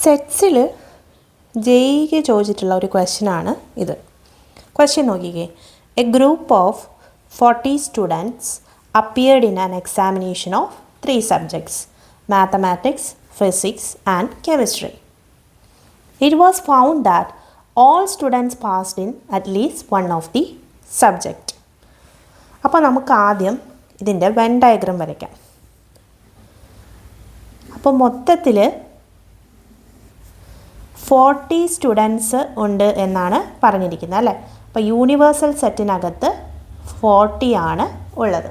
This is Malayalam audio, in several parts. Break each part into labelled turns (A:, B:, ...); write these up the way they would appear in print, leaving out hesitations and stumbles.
A: സെറ്റ്സിൽ ജെയ്ക്ക് ചോദിച്ചിട്ടുള്ള ഒരു ക്വസ്റ്റ്യനാണ് ഇത്. ക്വസ്റ്റ്യൻ നോക്കിക്കേ. A group of 40 students appeared in an examination of 3 subjects mathematics, physics and chemistry. It was found that all students passed in at least one of the subject. അപ്പോൾ നമുക്ക് ആദ്യം ഇതിൻ്റെ വെൻ ഡയഗ്രം വരയ്ക്കാം. അപ്പോൾ മൊത്തത്തിൽ 40 സ്റ്റുഡൻസ് ഉണ്ട് എന്നാണ് പറഞ്ഞിരിക്കുന്നത് അല്ലേ. അപ്പോൾ യൂണിവേഴ്സൽ സെറ്റിനകത്ത് 40 ആണ് ഉള്ളത്.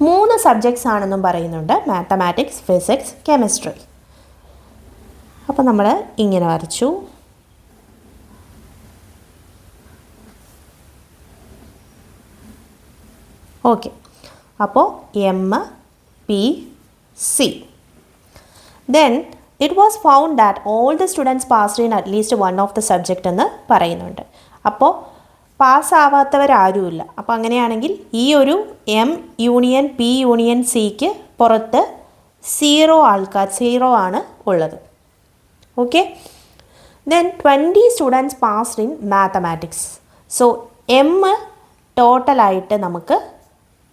A: 3 സബ്ജക്ട്സ് ആണെന്നും പറയുന്നുണ്ട്, മാത്തമാറ്റിക്സ്, ഫിസിക്സ്, കെമിസ്ട്രി. അപ്പോൾ നമ്മൾ ഇങ്ങനെ വരച്ചു. ഓക്കെ, അപ്പോൾ M P C. Then it was found that all the students passed in at least one of the subject എന്ന് പറയുന്നുണ്ട്. അപ്പോൾ പാസ്സാവാത്തവരാരുമില്ല. അപ്പോൾ അങ്ങനെയാണെങ്കിൽ ഈ ഒരു എം യൂണിയൻ പി യൂണിയൻ സിക്ക് പുറത്ത് 0 ആണ് ഉള്ളത്. Okay, then 20 students passed in mathematics. So M ടോട്ടലായിട്ട് നമുക്ക്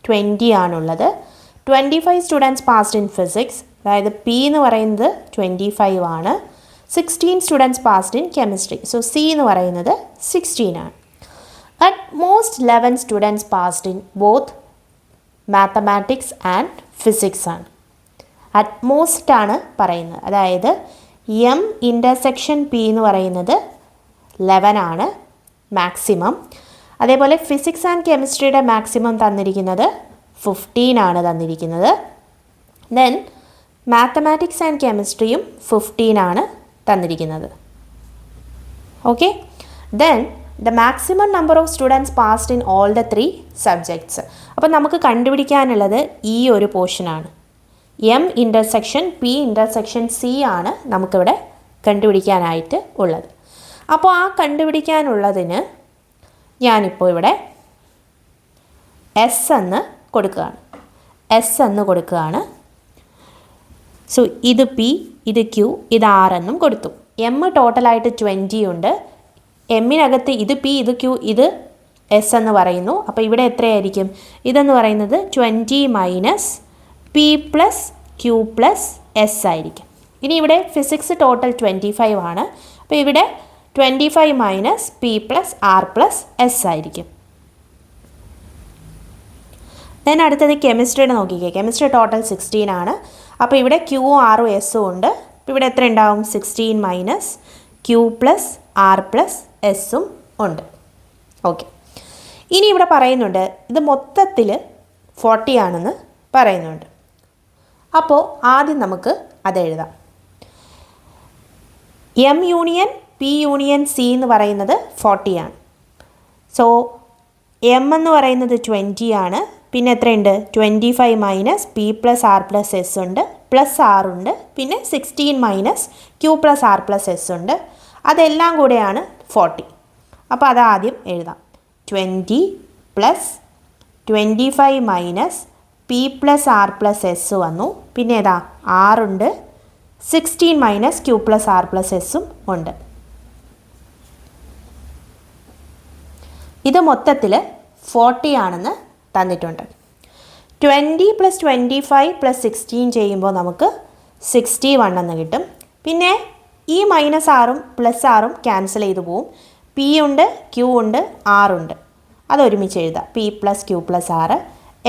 A: 20 ആണുള്ളത്. 25 സ്റ്റുഡൻസ് പാസ്ഡ് ഇൻ ഫിസിക്സ്, അതായത് പി എന്ന് പറയുന്നത് 25 ആണ്. 16 students passed in chemistry, so C എന്ന് പറയുന്നത് 16 ആണ്. At most 11 students passed in both mathematics and physics ആണ്. At most ആണ് പറയുന്നത്, അതായത് എം ഇൻ്റർസെക്ഷൻ പി എന്ന് പറയുന്നത് 11 ആണ് മാക്സിമം. അതേപോലെ ഫിസിക്സ് ആൻഡ് കെമിസ്ട്രിയുടെ മാക്സിമം തന്നിരിക്കുന്നത് 15 ആണ് തന്നിരിക്കുന്നത്. ദെൻ മാത്തമാറ്റിക്സ് ആൻഡ് കെമിസ്ട്രിയും 15 ആണ് തന്നിരിക്കുന്നത്. Okay, then the maximum number of students passed in all the 3 subjects. അപ്പോൾ നമുക്ക് കണ്ടുപിടിക്കാനുള്ളത് ഈ ഒരു പോർഷനാണ്. M intersection P intersection C ആണ് നമുക്കിവിടെ കണ്ടുപിടിക്കാനായിട്ട് ഉള്ളത്. അപ്പോൾ ആ കണ്ടുപിടിക്കാനുള്ളതിന് ഞാനിപ്പോൾ ഇവിടെ എസ് എന്ന് കൊടുക്കുകയാണ്. സോ ഇത് പി, ഇത് ക്യൂ, ഇത് ആർ എന്നും കൊടുത്തു. എം ടോട്ടലായിട്ട് 20 ഉണ്ട്. എമ്മിനകത്ത് ഇത് പി, ഇത് ക്യൂ, ഇത് എസ് എന്ന് പറയുന്നു. അപ്പോൾ ഇവിടെ എത്രയായിരിക്കും? ഇതെന്ന് പറയുന്നത് 20 minus P plus Q plus S ആയിരിക്കും. ഇനി ഇവിടെ ഫിസിക്സ് ടോട്ടൽ 25 ആണ്. അപ്പോൾ ഇവിടെ 25 minus P plus R plus S ആയിരിക്കും. ദെൻ അടുത്തത് കെമിസ്ട്രിയുടെ നോക്കിക്കേ. കെമിസ്ട്രി ടോട്ടൽ 16 ആണ്. അപ്പോൾ ഇവിടെ ക്യൂവും ആറും എസ്സും ഉണ്ട്. അപ്പോൾ ഇവിടെ എത്ര ഉണ്ടാവും? 16 minus Q plus R plus എസ്സും ഉണ്ട്. ഓക്കെ, ഇനി ഇവിടെ പറയുന്നുണ്ട് ഇത് മൊത്തത്തിൽ 40 ആണെന്ന് പറയുന്നുണ്ട്. അപ്പോൾ ആദ്യം നമുക്ക് അത് എഴുതാം. M union P union C എന്ന് പറയുന്നത് 40 ആണ്. സോ എം എന്ന് പറയുന്നത് 20 ആണ്. പിന്നെ എത്രയുണ്ട്? 25 minus P plus R plus S ഉണ്ട്, പ്ലസ് ആർ ഉണ്ട്, പിന്നെ 16 minus Q plus R plus S ഉണ്ട്. അതെല്ലാം കൂടെയാണ് 40. അപ്പോൾ അതാദ്യം എഴുതാം. 20 plus 25 minus P plus R plus S വന്നു. പിന്നെ ഏതാ? ആറുണ്ട്. 16 minus Q plus R plus എസ്സും ഉണ്ട്. ഇത് മൊത്തത്തിൽ 40 ആണെന്ന് തന്നിട്ടുണ്ട്. 20 പ്ലസ് 25 പ്ലസ് 16 ചെയ്യുമ്പോൾ നമുക്ക് 61 എന്ന് കിട്ടും. പിന്നെ ഈ മൈനസ് ആറും പ്ലസ് ആറും ക്യാൻസൽ ചെയ്ത് പോവും. പി ഉണ്ട്, ക്യൂ ഉണ്ട്, ആറുണ്ട്. അതൊരുമിച്ച് എഴുതാം. പി പ്ലസ് ക്യൂ പ്ലസ് ആറ്.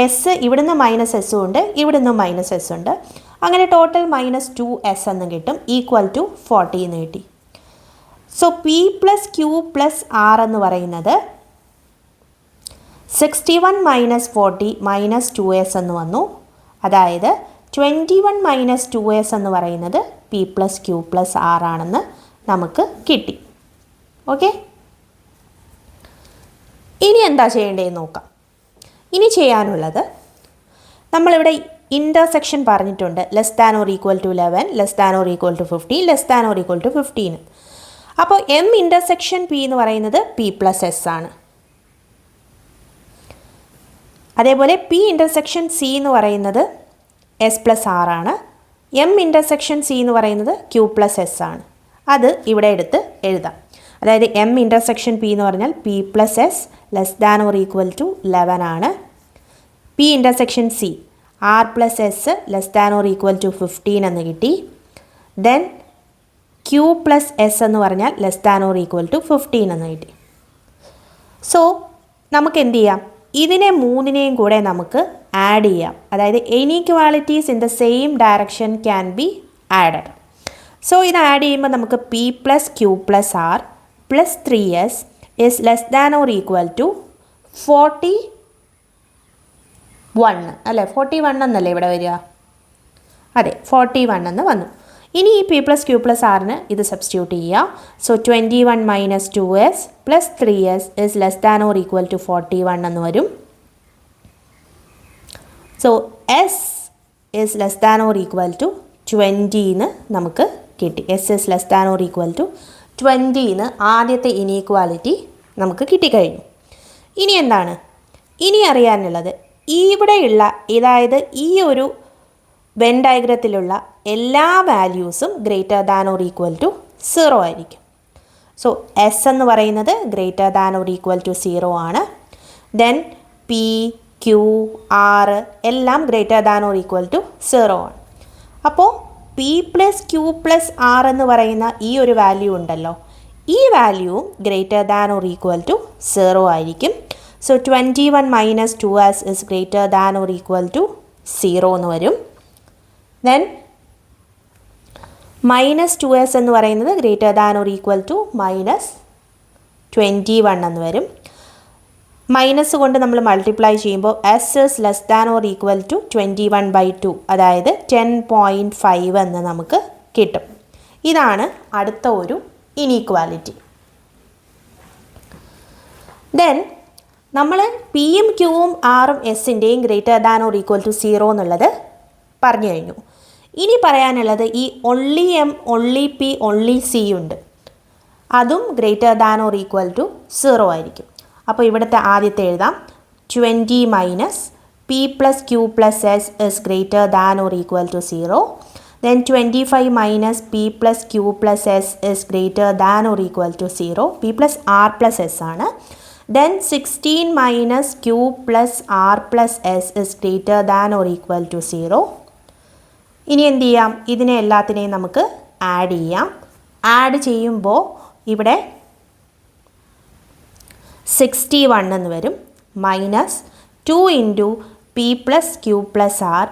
A: എസ് ഇവിടുന്ന് മൈനസ് എസ്സും ഉണ്ട്, ഇവിടുന്ന് മൈനസ് എസ് ഉണ്ട്. അങ്ങനെ ടോട്ടൽ മൈനസ് 2s എന്ന് കിട്ടും. ഈക്വൽ ടു 40 എന്ന് കിട്ടി. So P plus Q plus R എന്ന് പറയുന്നത് 61 മൈനസ് 40 മൈനസ് 2s എന്ന് വന്നു. അതായത് 21 മൈനസ് 2s എന്ന് പറയുന്നത് P plus Q plus R ആണെന്ന് നമുക്ക് കിട്ടി. ഓക്കെ, ഇനി എന്താ ചെയ്യേണ്ടതെന്ന് നോക്കാം. ഇനി ചെയ്യാനുള്ളത്, നമ്മളിവിടെ ഇൻ്റർസെക്ഷൻ പറഞ്ഞിട്ടുണ്ട്. Less than or equal to 11, less than or equal to 50, less than or equal to 15. അപ്പോൾ എം ഇൻ്റർസെക്ഷൻ പി എന്ന് പറയുന്നത് പി പ്ലസ് എസ് ആണ്. അതേപോലെ പി ഇൻ്റർസെക്ഷൻ സി എന്ന് പറയുന്നത് എസ് പ്ലസ് ആർ ആണ്. എം ഇൻ്റർസെക്ഷൻ സി എന്ന് പറയുന്നത് ക്യൂ പ്ലസ് എസ് ആണ്. അത് ഇവിടെ എടുത്ത് എഴുതാം. അതായത് എം ഇൻ്റർസെക്ഷൻ പി എന്ന് പറഞ്ഞാൽ P plus S less than or equal to 11 ആണ്. P intersection C R plus S less than or equal to 15 എന്ന് കിട്ടി. ദെൻ ക്യൂ പ്ലസ് എസ് എന്ന് പറഞ്ഞാൽ less than or equal to 15 എന്ന് കിട്ടി. സോ നമുക്ക് എന്ത് ചെയ്യാം, ഇതിനെ മൂന്നിനെയും കൂടെ നമുക്ക് ആഡ് ചെയ്യാം. അതായത് inequalities in the same direction can be added. So ഇത് ആഡ് ചെയ്യുമ്പോൾ നമുക്ക് P plus Q plus R plus 3s is less than or equal to 41 അല്ലേ? 41 എന്നല്ലേ ഇവിടെ വരിക? അതെ, 41 എന്ന് വന്നു. ഇനി ഈ പി പ്ലസ് ക്യൂ പ്ലസ് ആറിന് ഇത് സബ്സ്റ്റിറ്റ്യൂട്ട് ചെയ്യുക. So 21 minus 2s plus 3s is less than or equal to 41 എന്ന് വരും. So S is less than or equal to 20 എന്ന് നമുക്ക് കിട്ടി. S is less than or equal to 20 എന്ന് ആദ്യത്തെ ഇനീക്വാലിറ്റി നമുക്ക് കിട്ടിക്കഴിഞ്ഞു. ഇനി എന്താണ് ഇനി അറിയാനുള്ളത്? ഇവിടെയുള്ള, അതായത് ഈ ഒരു വെൻ ഡയഗ്രത്തിലുള്ള എല്ലാ വാല്യൂസും greater than or equal to 0 ആയിരിക്കും. സോ എസ് എന്ന് പറയുന്നത് greater than or equal to 0 ആണ്. ദെൻ പി ക്യൂ ആർ എല്ലാം greater than or equal to 0 ആണ്. അപ്പോൾ P plus Q plus R എന്ന് പറയുന്ന ഈ ഒരു വാല്യൂ ഉണ്ടല്ലോ, ഈ വാല്യൂവും greater than or equal to 0 ആയിരിക്കും. So 21 minus 2s is greater than or equal to 0 എന്ന് വരും. ദെൻ മൈനസ് 2s എന്ന് പറയുന്നത് greater than or equal to minus 21 എന്ന് വരും. മൈനസ് കൊണ്ട് നമ്മൾ മൾട്ടിപ്ലൈ ചെയ്യുമ്പോൾ S is less than or equal to 21/2, അതായത് 10.5 എന്ന് നമുക്ക് കിട്ടും. ഇതാണ് അടുത്ത ഒരു ഇനീക്വാലിറ്റി. ദെൻ നമ്മൾ പിയും ക്യൂവും ആറും എസിൻ്റെയും greater than or equal to 0 എന്നുള്ളത് പറഞ്ഞു കഴിഞ്ഞു. ഇനി പറയാനുള്ളത് ഈ only M, only P, only C ഉണ്ട്. അതും greater than or equal to 0 ആയിരിക്കും. അപ്പോൾ ഇവിടുത്തെ ആദ്യത്തെ എഴുതാം. 20 minus P plus Q plus S is greater than or equal to 0. Then 25 minus P plus Q plus S is greater than or equal to 0. P plus R plus S ആണ്. Then 16 minus Q plus R plus S is greater than or equal to 0. ഇനി എന്ത് ചെയ്യാം? ഇതിനെ എല്ലാത്തിനെയും നമുക്ക് ആഡ് ചെയ്യാം. ആഡ് ചെയ്യുമ്പോൾ ഇവിടെ 61 എന്ന് വരും. Minus 2 into p plus Q plus r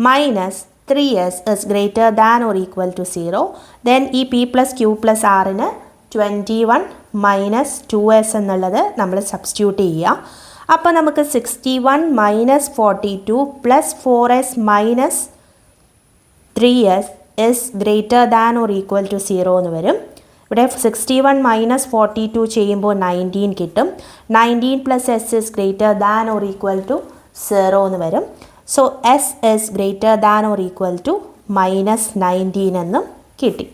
A: minus 3s is greater than or equal to 0. Then ഈ പി പ്ലസ് ക്യൂ പ്ലസ് ആറിന് 21 മൈനസ് 2s എന്നുള്ളത് നമ്മൾ സബ്സ്റ്റിറ്റ്യൂട്ട് ചെയ്യുക. അപ്പോൾ നമുക്ക് 61 minus 42 plus 4s minus 3s is greater than or equal to 0 എന്ന് വരും. ഇവിടെ 61 മൈനസ് 42 ചെയ്യുമ്പോൾ 19 കിട്ടും. 19 plus S is greater than or equal to 0 എന്ന് വരും. So S is greater than or equal to minus 19 എന്നും കിട്ടി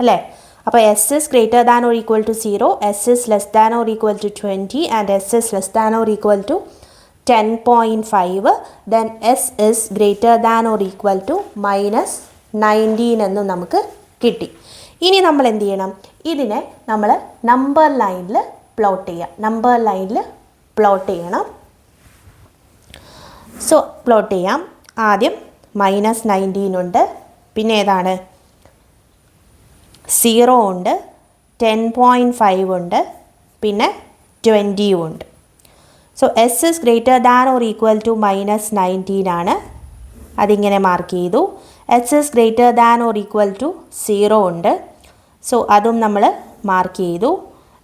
A: അല്ലേ? അപ്പോൾ s is greater than or equal to 0, s is less than or equal to 20 and s is less than or equal to 10.5. Then s is greater than or equal to minus 19 എന്നും നമുക്ക് കിട്ടി. ഇനി നമ്മൾ എന്ത് ചെയ്യണം? ഇതിനെ നമ്മൾ നമ്പർ ലൈനിൽ പ്ലോട്ട് ചെയ്യാം. നമ്പർ ലൈനിൽ പ്ലോട്ട് ചെയ്യണം. സോ പ്ലോട്ട് ചെയ്യാം. ആദ്യം മൈനസ് 19 ഉണ്ട്, പിന്നെ ഏതാണ് 0 ഉണ്ട്, 10.5 ഉണ്ട്, പിന്നെ 20 ഉണ്ട്. So S is greater than or equal to minus 19 ആണ്. അതിങ്ങനെ മാർക്ക് ചെയ്തു. S is greater than or equal to 0 ഉണ്ട്. സോ അതും നമ്മൾ മാർക്ക് ചെയ്തു.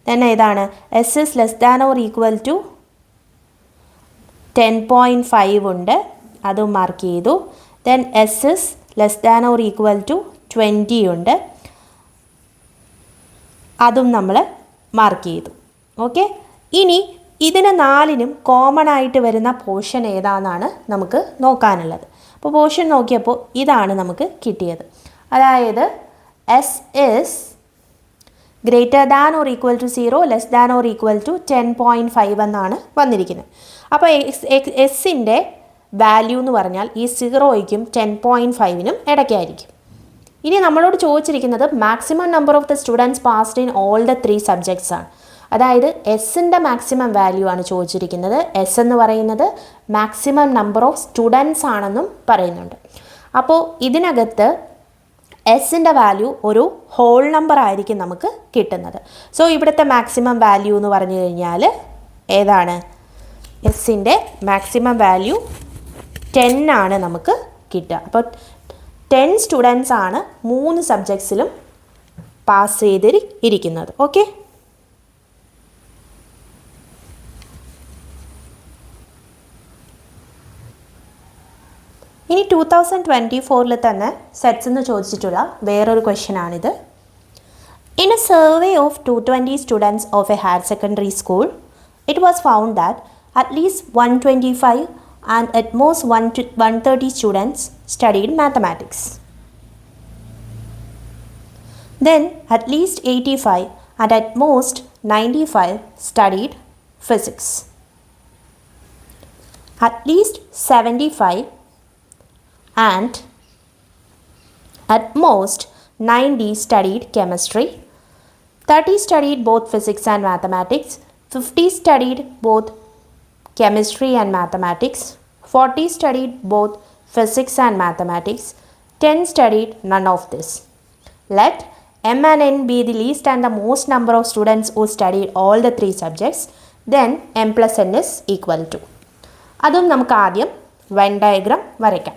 A: ദെൻ ഏതാണ് s is less than or equal to 10.5 ഉണ്ട്. അതും മാർക്ക് ചെയ്തു. Then s is less than or equal to 20 ഉണ്ട്. അതും നമ്മൾ മാർക്ക് ചെയ്തു. ഓക്കെ. ഇനി ഇതിന് നാലിനും കോമൺ ആയിട്ട് വരുന്ന പോർഷൻ ഏതാണെന്നാണ് നമുക്ക് നോക്കാനുള്ളത്. അപ്പോൾ പോർഷൻ നോക്കിയപ്പോൾ ഇതാണ് നമുക്ക് കിട്ടിയത്. അതായത് s is greater than or equal to 0, less than or equal to 10.5 എന്നാണ് വന്നിരിക്കുന്നത്. അപ്പോൾ എസിൻ്റെ വാല്യൂ എന്ന് പറഞ്ഞാൽ ഈ 0യ്ക്കും 10.5നും ഇടയ്ക്കായിരിക്കും. ഇനി നമ്മളോട് ചോദിച്ചിരിക്കുന്നത് maximum number of the students passed in all the 3 subjects ആണ്. അതായത് എസിൻ്റെ മാക്സിമം വാല്യൂ ആണ് ചോദിച്ചിരിക്കുന്നത്. എസ് എന്ന് പറയുന്നത് മാക്സിമം നമ്പർ ഓഫ് സ്റ്റുഡൻസ് ആണെന്നും പറയുന്നുണ്ട്. അപ്പോൾ ഇതിനകത്ത് എസിൻ്റെ വാല്യൂ ഒരു ഹോൾ നമ്പർ ആയിരിക്കും നമുക്ക് കിട്ടുന്നത്. സോ ഇവിടുത്തെ മാക്സിമം വാല്യൂ എന്ന് പറഞ്ഞു കഴിഞ്ഞാൽ ഏതാണ്? എസിൻ്റെ മാക്സിമം വാല്യൂ 10 ആണ് നമുക്ക് കിട്ടുക. അപ്പോൾ 10 സ്റ്റുഡൻസ് ആണ് 3 സബ്ജക്ട്സിലും പാസ് ചെയ്തിരിക്കുന്നത്. ഓക്കെ, ഇനി 2024 തന്നെ സെറ്റ്സ് എന്ന് ചോദിച്ചിട്ടുള്ള വേറൊരു ക്വസ്റ്റ്യൻ ആണിത്. In A survey of 220 students of A higher secondary school, it was found that at least 125 and at most 130 students studied mathematics. Then at least 85 and at most 95 studied physics. At least 75 and at most 90 studied chemistry. 30 studied both physics and mathematics. 50 studied both chemistry and mathematics. 40 studied both physics and mathematics. 10 studied none of this. Let M and N be the least and the most number of students who studied all the 3 subjects. Then M plus N is equal to. അതും നമുക്ക് ആദ്യം വെൻ ഡയഗ്രാം വരയ്ക്കാം.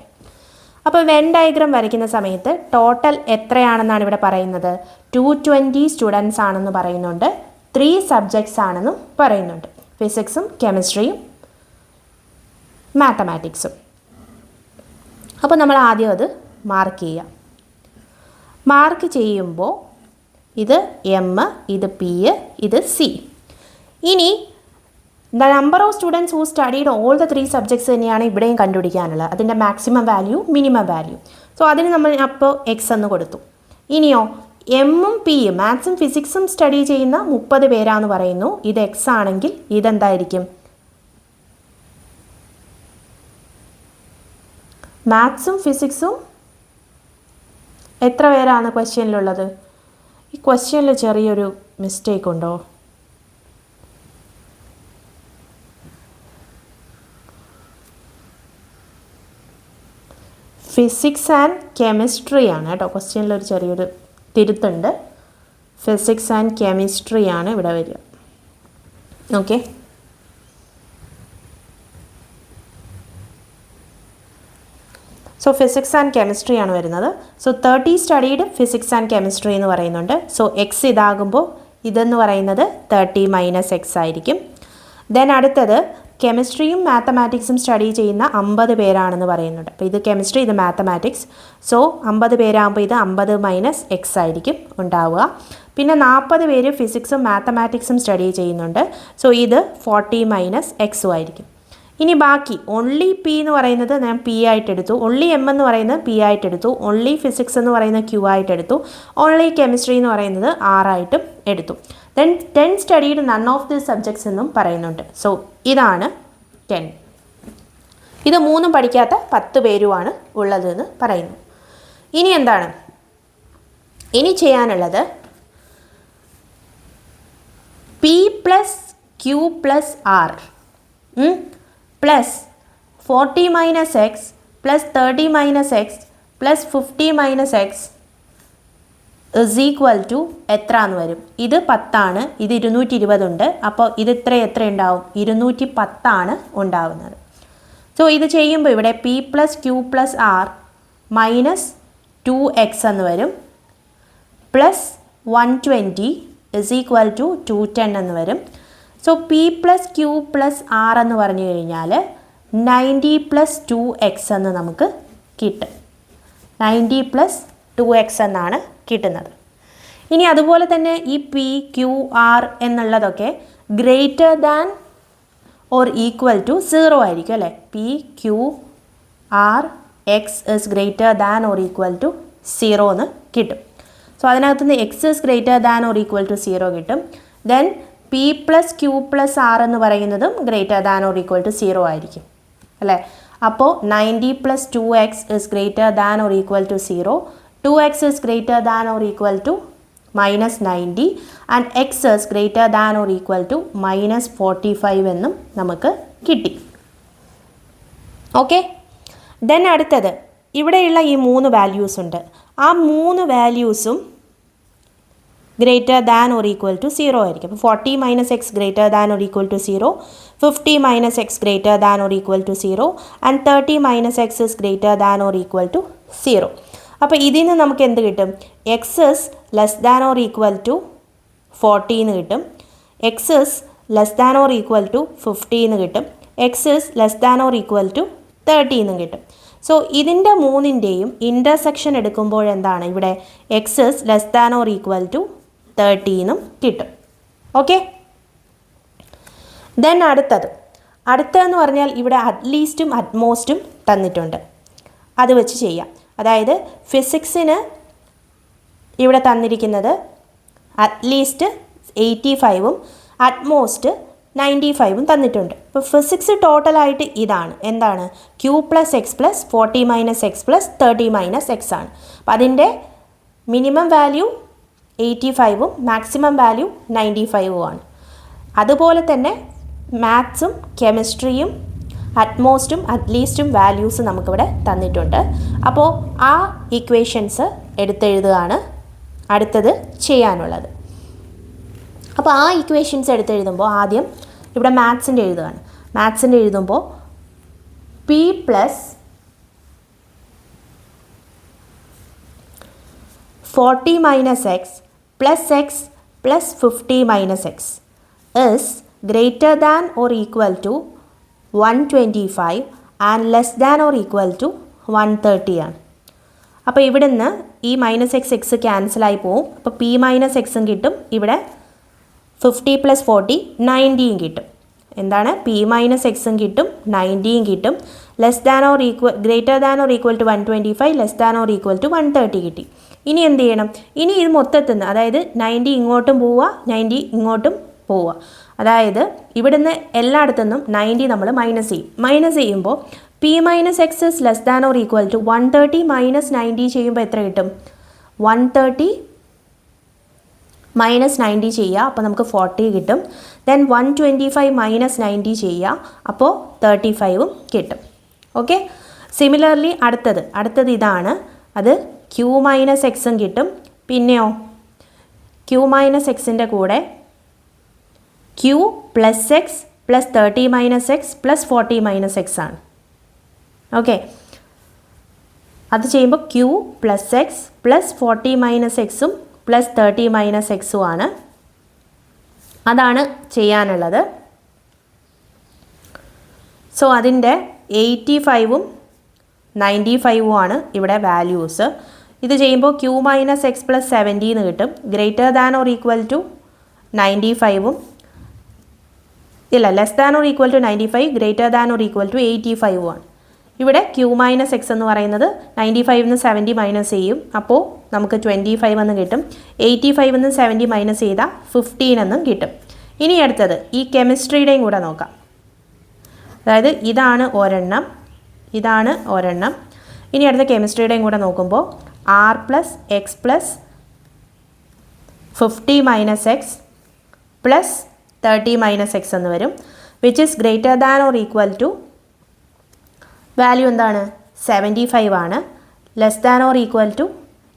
A: അപ്പോൾ വെൻ ഡയഗ്രാം വരയ്ക്കുന്ന സമയത്ത് ടോട്ടൽ എത്രയാണെന്നാണ് ഇവിടെ പറയുന്നത്? 220 സ്റ്റുഡൻസ് ആണെന്ന് പറയുന്നുണ്ട്. 3 സബ്ജക്ട്സ് ആണെന്നും പറയുന്നുണ്ട്. ഫിസിക്സും കെമിസ്ട്രിയും മാത്തമാറ്റിക്സും. അപ്പോൾ നമ്മൾ ആദ്യം അത് മാർക്ക് ചെയ്യാം. മാർക്ക് ചെയ്യുമ്പോൾ ഇത് എം, ഇത് പി, ഇത് സി. ഇനി the number of students who studied all the 3 subjects തന്നെയാണ് ഇവിടെയും കണ്ടുപിടിക്കാനുള്ളത്. അതിൻ്റെ maximum value, minimum value. So അതിന് നമ്മൾ അപ്പോൾ എക്സ് എന്ന് കൊടുത്തു. ഇനിയോ എമ്മും പിയും മാത്സും ഫിസിക്സും സ്റ്റഡി ചെയ്യുന്ന 30 പേരാന്ന് പറയുന്നു. ഇത് എക്സ് ആണെങ്കിൽ ഇതെന്തായിരിക്കും? മാത്സും ഫിസിക്സും എത്ര പേരാണ് ക്വസ്റ്റ്യനിലുള്ളത്? ഈ ക്വസ്റ്റ്യനിൽ ചെറിയൊരു മിസ്റ്റേക്ക് ഉണ്ടോ? ഫിസിക്സ് ആൻഡ് കെമിസ്ട്രി ആണ് കേട്ടോ. ക്വസ്റ്റ്യനിലൊരു ചെറിയൊരു തിരുത്തുണ്ട്. ഫിസിക്സ് ആൻഡ് കെമിസ്ട്രി ആണ് ഇവിടെ വരിക. Okay, so physics and chemistry ആണ് വരുന്നത്. So 30 studied physics and chemistry എന്ന് പറയുന്നുണ്ട്. സോ എക്സ് ഇതാകുമ്പോൾ ഇതെന്ന് പറയുന്നത് 30 മൈനസ് എക്സ് ആയിരിക്കും. ദെൻ അടുത്തത് കെമിസ്ട്രിയും മാത്തമാറ്റിക്സും സ്റ്റഡി ചെയ്യുന്ന 50 പേരാണെന്ന് പറയുന്നുണ്ട്. അപ്പോൾ ഇത് കെമിസ്ട്രി, ഇത് മാത്തമാറ്റിക്സ്. സോ 50 പേരാകുമ്പോൾ ഇത് 50 മൈനസ് എക്സ് ആയിരിക്കും ഉണ്ടാവുക. പിന്നെ 40 പേര് ഫിസിക്സും മാത്തമാറ്റിക്സും സ്റ്റഡി ചെയ്യുന്നുണ്ട്. സോ ഇത് 40 മൈനസ് എക്സും ആയിരിക്കും. ഇനി ബാക്കി ഓൺലി പി എന്ന് പറയുന്നത് ഞാൻ പി ആയിട്ടെടുത്തു, ഓൺലി എം എന്ന് പറയുന്നത് പി ആയിട്ടെടുത്തു, ഓൺലി ഫിസിക്സ് എന്ന് പറയുന്നത് ക്യൂ ആയിട്ടെടുത്തു, ഓൺലി കെമിസ്ട്രി എന്ന് പറയുന്നത് ആറായിട്ടും എടുത്തു. Then 10 studied none of the subjects എന്നും പറയുന്നുണ്ട്. സോ ഇതാണ് 10. ഇത് 3 പഠിക്കാത്ത 10 പേരുമാണ് ഉള്ളതെന്ന് പറയുന്നു. ഇനി എന്താണ് ഇനി ചെയ്യാനുള്ളത്? P plus Q plus R plus 40 minus x plus 30 minus x plus 50 minus X is equal to എത്ര എന്ന് വരും? ഇത് 10 ആണ്, ഇത് 220 ഉണ്ട്. അപ്പോൾ ഇത് എത്ര ഉണ്ടാവും? 210 ആണ് ഉണ്ടാവുന്നത്. സോ ഇത് ചെയ്യുമ്പോൾ ഇവിടെ p plus Q plus r minus 2x എന്ന് വരും, പ്ലസ് 120 ഇസ് ഈക്വൽ ടു 210 എന്ന് വരും. So P plus Q plus R എന്ന് പറഞ്ഞു കഴിഞ്ഞാൽ 90 പ്ലസ് 2x എന്ന് നമുക്ക് കിട്ടും. 90 പ്ലസ് 2x എന്നാണ് കിട്ടുന്നത്. ഇനി അതുപോലെ തന്നെ ഈ പി ക്യൂ ആർ എന്നുള്ളതൊക്കെ greater than or equal to 0 ആയിരിക്കും അല്ലേ? P Q r x is greater than or equal to 0 എന്ന് കിട്ടും. സോ അതിനകത്തുനിന്ന് x is greater than or equal to 0 കിട്ടും. Then p plus Q plus R എന്ന് പറയുന്നതും greater than or equal to 0 ആയിരിക്കും അല്ലേ? അപ്പോൾ 90 plus 2x is greater than or equal to 0. 2x is greater than or equal to -90 and x is greater than or equal to -45 എന്നും നമുക്ക് കിട്ടി. ഓക്കെ, ദെൻ അടുത്തത് ഇവിടെയുള്ള ഈ 3 വാല്യൂസ് ഉണ്ട്. ആ 3 വാല്യൂസും greater than or equal to 0 ആയിരിക്കും. അപ്പോൾ 40 minus X greater than or equal to 0, 50 minus X greater than or equal to 0 and 30 minus X is greater than or equal to 0. അപ്പോൾ ഇതിൽ നിന്ന് നമുക്ക് എന്ത് കിട്ടും? X is less than or equal to 40 എന്ന് കിട്ടും, X is less than or equal to 50 എന്ന് കിട്ടും, X is less than or equal to 30 എന്നും കിട്ടും. സോ ഇതിൻ്റെ മൂന്നിൻ്റെയും ഇൻ്റർസെക്ഷൻ എടുക്കുമ്പോൾ എന്താണ് ഇവിടെ x is less than or equal to 30 എന്നും കിട്ടും. ഓക്കെ, ദെൻ അടുത്തതെന്ന് പറഞ്ഞാൽ ഇവിടെ അറ്റ്ലീസ്റ്റും അറ്റ്മോസ്റ്റും തന്നിട്ടുണ്ട്. അത് വെച്ച് ചെയ്യാം. അതായത് ഫിസിക്സിന് ഇവിടെ തന്നിരിക്കുന്നത് അറ്റ്ലീസ്റ്റ് 85ഉം അറ്റ്മോസ്റ്റ് 95ഉം തന്നിട്ടുണ്ട്. ഇപ്പോൾ ഫിസിക്സ് ടോട്ടലായിട്ട് ഇതാണ്. എന്താണ്? Q plus x plus 40 minus x plus 30 minus x ആണ്. അപ്പം അതിൻ്റെ മിനിമം വാല്യൂ 85ഉം മാക്സിമം വാല്യൂ 95ഉം ആണ്. അതുപോലെ തന്നെ മാത്സും കെമിസ്ട്രിയും അറ്റ്മോസ്റ്റും അറ്റ്ലീസ്റ്റും വാല്യൂസ് നമുക്കിവിടെ തന്നിട്ടുണ്ട്. അപ്പോൾ ആ ഇക്വേഷൻസ് എടുത്തെഴുതുകയാണ് അടുത്തത് ചെയ്യാനുള്ളത്. അപ്പോൾ ആ ഇക്വേഷൻസ് എടുത്തെഴുതുമ്പോൾ ആദ്യം ഇവിടെ മാത്സിൻ്റെ എഴുതുകയാണ്. മാത്സിൻ്റെ എഴുതുമ്പോൾ P plus 40 minus x plus x plus 50 minus x is greater than or equal to 125 and less than or equal to 130 ആണ്. അപ്പോൾ ഇവിടെ നിന്ന് ഈ മൈനസ് എക്സ് ക്യാൻസലായി പോവും. അപ്പോൾ പി മൈനസ് എക്സും കിട്ടും. ഇവിടെ 50 പ്ലസ് 40 90യും കിട്ടും. എന്താണ്? പി മൈനസ് എക്സും കിട്ടും, 90യും കിട്ടും. Less than or equal greater than or equal to 125, less than or equal to 130 കിട്ടി. ഇനി എന്ത് ചെയ്യണം? ഇനി ഇത് മൊത്തത്തിൽ നിന്ന്, അതായത് 90 ഇങ്ങോട്ടും പോവുക, 90 ഇങ്ങോട്ടും പോവുക. അതായത് ഇവിടുന്ന് എല്ലായിടത്തുനിന്നും 90 നമ്മൾ മൈനസ് ചെയ്യും. മൈനസ് ചെയ്യുമ്പോൾ p minus X is less than or equal to 130 minus 90 ചെയ്യുമ്പോൾ എത്ര കിട്ടും? 130 മൈനസ് 90 ചെയ്യുക, അപ്പോൾ നമുക്ക് 40 കിട്ടും. ദെൻ 125 മൈനസ് 90 ചെയ്യുക, അപ്പോൾ 35ഉം കിട്ടും. ഓക്കെ, സിമിലർലി അടുത്തത് ഇതാണ്. അത് ക്യൂ മൈനസ് എക്സും കിട്ടും. പിന്നെയോ ക്യൂ മൈനസ് എക്സിൻ്റെ കൂടെ q plus x plus 30 minus x plus 40 minus x ആണ്. ഓക്കെ, അത് ചെയ്യുമ്പോൾ q plus x plus 40 minus എക്സും പ്ലസ് 30 മൈനസ് എക്സും ആണ്. അതാണ് ചെയ്യാനുള്ളത്. സോ അതിൻ്റെ 85ഉം 95ഉം ആണ് ഇവിടെ വാല്യൂസ്. ഇത് ചെയ്യുമ്പോൾ ക്യൂ മൈനസ് എക്സ് പ്ലസ് 70 എന്ന് കിട്ടും. Greater than or equal to 95ഉം ഇല്ല, less than or equal to 95, greater than or equal to 85ഉം ആണ്. ഇവിടെ ക്യൂ മൈനസ് എക്സ് എന്ന് പറയുന്നത് 95ന്ന് 70 മൈനസ് ചെയ്യും, അപ്പോൾ നമുക്ക് 25 എന്ന് കിട്ടും. 85ന്ന് 70 മൈനസ് ചെയ്താൽ 15 എന്നും കിട്ടും. ഇനി അടുത്തത് ഈ കെമിസ്ട്രിയുടെയും കൂടെ നോക്കാം. അതായത് ഇതാണ് ഒരെണ്ണം, ഇതാണ് ഒരെണ്ണം. ഇനി അടുത്ത കെമിസ്ട്രിയുടെയും കൂടെ നോക്കുമ്പോൾ r plus x plus 50 minus x plus 30 minus x എന്ന് വരും. Which is greater than or equal to value എന്താണ്? 75 ആണ്. Less than or equal to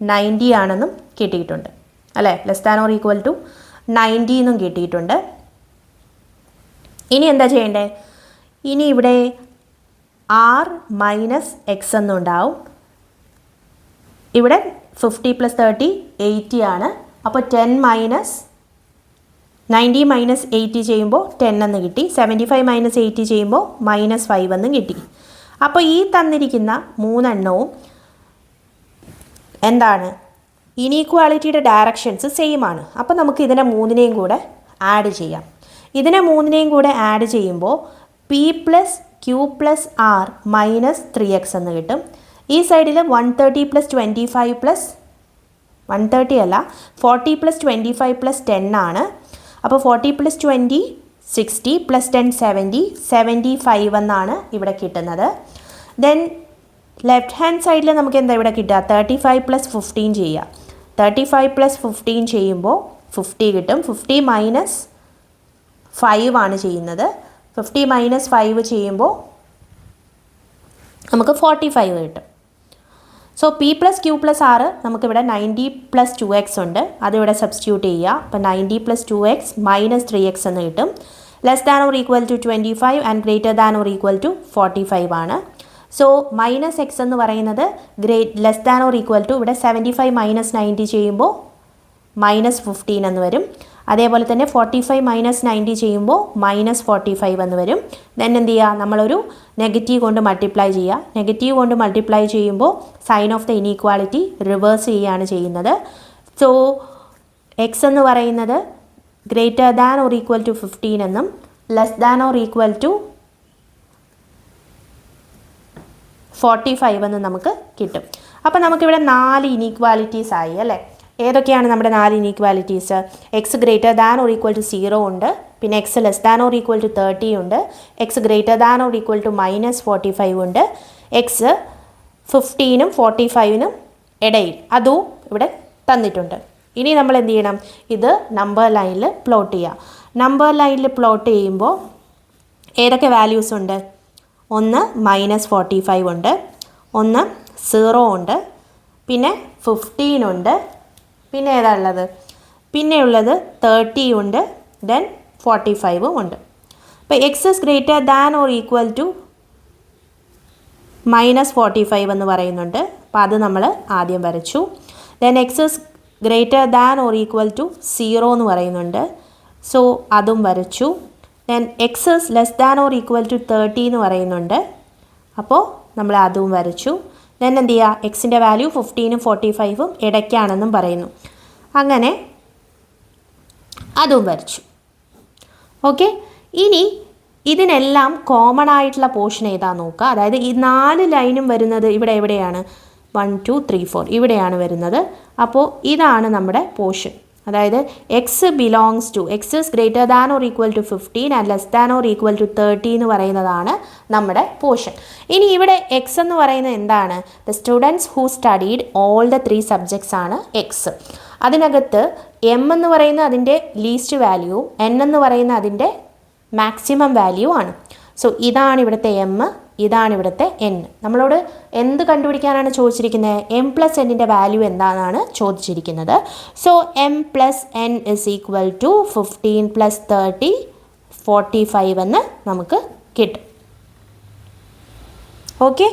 A: 90 ആണെന്നും കിട്ടിയിട്ടുണ്ട് അല്ലേ? Less than or equal to 90 എന്നും കിട്ടിയിട്ടുണ്ട്. ഇനി എന്താ ചെയ്യേണ്ടത്? ഇനി ഇവിടെ ആർ മൈനസ് എക്സ് എന്നുണ്ടാവും. ഇവിടെ 50 പ്ലസ് 30 80 ആണ്. അപ്പോൾ 10 മൈനസ് 90 മൈനസ് 80 ചെയ്യുമ്പോൾ 10 എന്ന് കിട്ടി. 75 മൈനസ് 80 ചെയ്യുമ്പോൾ -5 എന്നും കിട്ടി. അപ്പോൾ ഈ തന്നിരിക്കുന്ന മൂന്നെണ്ണവും എന്താണ്? ഇനീക്വാളിറ്റിയുടെ ഡയറക്ഷൻസ് സെയിം ആണ്. അപ്പോൾ നമുക്ക് ഇതിനെ മൂന്നിനെയും കൂടെ ആഡ് ചെയ്യാം. ഇതിനെ മൂന്നിനെയും കൂടെ ആഡ് ചെയ്യുമ്പോൾ p plus Q plus r minus 3x എന്ന് കിട്ടും. ഈ സൈഡിൽ 130 പ്ലസ് 25 പ്ലസ് 130 അല്ല 40 പ്ലസ് 25 പ്ലസ് 10 ആണ്. അപ്പോൾ 40 പ്ലസ് 20 60 പ്ലസ് 10 70 75 എന്നാണ് ഇവിടെ കിട്ടുന്നത്. ദെൻ ലെഫ്റ്റ് ഹാൻഡ് സൈഡിൽ നമുക്ക് എന്താ ഇവിടെ കിട്ടുക? 35 + 15 ചെയ്യുക. 35 + 15 ചെയ്യുമ്പോൾ 50 കിട്ടും. 50 - 5 ആണ് ചെയ്യുന്നത്. 50 - 5 ചെയ്യുമ്പോൾ നമുക്ക് 45 കിട്ടും. സോ P + Q + R നമുക്കിവിടെ 90 + 2x ഉണ്ട്. അതിവിടെ സബ്സ്റ്റിറ്റ്യൂട്ട് ചെയ്യുക. അപ്പോൾ 90 + 2x - 3x എന്ന് കിട്ടും. Less than or equal to 25 and greater than or equal to 45 ആണ്. സോ -x എന്ന് പറയുന്നത് less than or equal to ഇവിടെ 75 - 90 ചെയ്യുമ്പോൾ -15 എന്ന് വരും. അതേപോലെ തന്നെ 45 - 90 ചെയ്യുമ്പോൾ -45 എന്ന് വരും. ദെൻ എന്ത് ചെയ്യുക? നമ്മളൊരു നെഗറ്റീവ് കൊണ്ട് മൾട്ടിപ്ലൈ ചെയ്യുക. നെഗറ്റീവ് കൊണ്ട് മൾട്ടിപ്ലൈ ചെയ്യുമ്പോൾ sign of the inequality reverse ചെയ്യുകയാണ് ചെയ്യുന്നത്. സോ എക്സ് എന്ന് പറയുന്നത് greater than or equal to 15 എന്നും less than or equal to 45 എന്നും നമുക്ക് കിട്ടും. അപ്പോൾ നമുക്കിവിടെ 4 ഇനീക്വാലിറ്റീസ് ആയി അല്ലേ? ഏതൊക്കെയാണ് നമ്മുടെ 4 inequalities? X greater than or equal to 0 ഉണ്ട്, പിന്നെ x less than or equal to 30 ഉണ്ട്, x greater than or equal to -45 ഉണ്ട്, എക്സ് 15-നും 45-നും ഇടയിൽ അതും ഇവിടെ തന്നിട്ടുണ്ട്. ഇനി നമ്മൾ എന്ത് ചെയ്യണം? ഇത് നമ്പർ ലൈനിൽ പ്ലോട്ട് ചെയ്യുക. നമ്പർ ലൈനിൽ പ്ലോട്ട് ചെയ്യുമ്പോൾ ഏതൊക്കെ വാല്യൂസ് ഉണ്ട്? ഒന്ന് -45 ഉണ്ട്, ഒന്ന് 0 ഉണ്ട്, പിന്നെ 15 ഉണ്ട്, പിന്നെ ഏതാ ഉള്ളത്? പിന്നെയുള്ളത് 30 ഉണ്ട്, ദെൻ 45 ഉണ്ട്. അപ്പോൾ x is greater than or equal to -45 എന്ന് പറയുന്നുണ്ട്. അപ്പോൾ അത് നമ്മൾ ആദ്യം വരച്ചു. Then x is greater than or equal to 0 എന്ന് പറയുന്നുണ്ട്. സോ അതും വരച്ചു. Then x is less than or equal to 30 എന്ന് പറയുന്നുണ്ട്. അപ്പോൾ നമ്മൾ അതും വരച്ചു. ദെൻ എന്ത് ചെയ്യുക? എക്സിൻ്റെ വാല്യൂ 15-നും 45-ഉം ഇടയ്ക്കാണെന്നും പറയുന്നു. അങ്ങനെ അതും വരച്ചു. ഓക്കെ, ഇനി ഇതിനെല്ലാം കോമൺ ആയിട്ടുള്ള പോർഷൻ ഏതാണെന്ന് നോക്കുക. അതായത് ഈ 4 ലൈനും വരുന്നത് ഇവിടെ എവിടെയാണ്? 1 2 3 4 ഇവിടെയാണ് വരുന്നത്. അപ്പോൾ ഇതാണ് നമ്മുടെ പോർഷൻ. അതായത് x belongs to x is greater than or equal to 15 and less than or equal to 30 എന്ന് പറയുന്നതാണ് നമ്മുടെ പോർഷൻ. ഇനി ഇവിടെ എക്സ് എന്ന് പറയുന്നത് എന്താണ്? The students who studied all the 3 subjects ആണ് എക്സ്. അതിനകത്ത് എം എന്ന് പറയുന്ന അതിൻ്റെ ലീസ്റ്റ് വാല്യൂ, എൻ എന്ന് പറയുന്ന അതിൻ്റെ മാക്സിമം വാല്യൂ ആണ്. സോ ഇതാണ് ഇവിടുത്തെ എം, ഇതാണ് ഇവിടുത്തെ എൻ. നമ്മളോട് എന്ത് കണ്ടുപിടിക്കാനാണ് ചോദിച്ചിരിക്കുന്നത്? എം പ്ലസ് എന്നിൻ്റെ വാല്യൂ എന്താണെന്നാണ് ചോദിച്ചിരിക്കുന്നത്. So m plus n is equal to 15 + 30 45 എന്ന് നമുക്ക് കിട്ടും. ഓക്കെ.